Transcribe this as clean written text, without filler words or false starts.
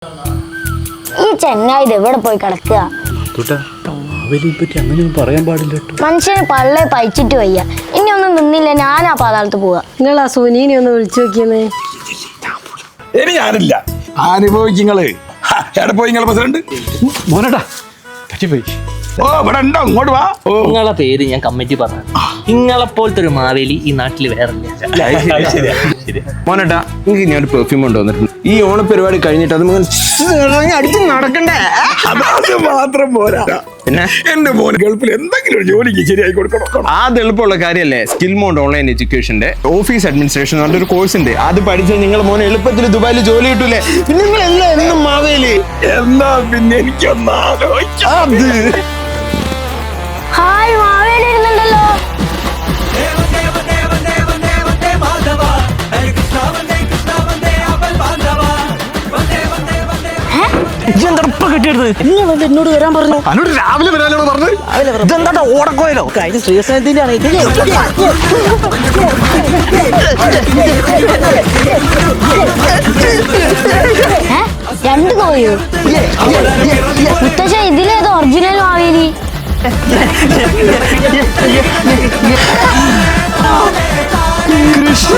ഈ ചെങ്ങായി ഇത് എവിടെ പോയി കിടക്കുക? പറയാൻ പാടില്ല. മനുഷ്യന് പള്ളേ പഴിച്ചിട്ട് വയ്യ. ഇനി ഒന്നും നിന്നില്ല, ഞാനാ പാതാളത്ത് പോവാ. നിങ്ങൾ ആ സുനീനെ ഒന്ന് വിളിച്ചു നോക്കിയെന്നേ. ഇനി ഞാനില്ല, അനുഭവിക്കുങ്ങള്. എവിടെ പോയി നിങ്ങളെ പ്രസിഡന്റ്? മോനടാ പറ്റിപ്പോയി. ഓ ഇവിടെ ഉണ്ടോ? ഇങ്ങോട്ട് വാ. നിങ്ങളെ പേര് ഞാൻ കമ്മിറ്റി പറഞ്ഞു. നിങ്ങളെ പോലത്തെ ഒരു മാവേലി ഈ നാട്ടിൽ വേറെ മോനട്ടാ, എനിക്ക് ഞാൻ ഒരു പെർഫ്യൂം കൊണ്ടുവന്നിട്ടുണ്ട്. ഈ ഓണ പരിപാടി കഴിഞ്ഞിട്ട് അത് അടിച്ച് നടക്കണ്ടേ? അത് മാത്രം പോരാ, പിന്നെ എന്റെ മോന് ഗൾഫിൽ എന്തെങ്കിലും ഒരു ജോലിക്ക് ശരിയായി കൊടുക്കണം. അത് എളുപ്പമുള്ള കാര്യമല്ലേ? സ്കിൽ മൗണ്ട് ഓൺലൈൻ എഡ്യൂക്കേഷന്റെ ഓഫീസ് അഡ്മിനിസ്ട്രേഷൻ എന്ന് പറഞ്ഞൊരു കോഴ്സ് ഉണ്ട്. അത് പഠിച്ചാൽ നിങ്ങളെ മോനെ എളുപ്പത്തിൽ ദുബായിൽ ജോലി കിട്ടൂലേ? പിന്നെ നിങ്ങൾ എന്നും മാവേലി എന്നാ പിന്നെ എനിക്കൊന്ന് ആലോചിക്കാം. ഹായ്, മാവേലി ഇരുന്നുണ്ടല്ലോ. എന്നോട് വരാൻ പറഞ്ഞു. എന്നോട് രാവിലെ വരാനാണോ പറഞ്ഞത്? ഇതെന്താ ഓടക്കോയല്ലോ? കഴിഞ്ഞ ശ്രീകൃഷ്ണത്തിന്റെയാണ് ഇത്. രണ്ട് കോയോ? മുത്തശ്ശ, ഇതിലേതോ ഒറിജിനൽ മാവേലി? കൃഷ്ണ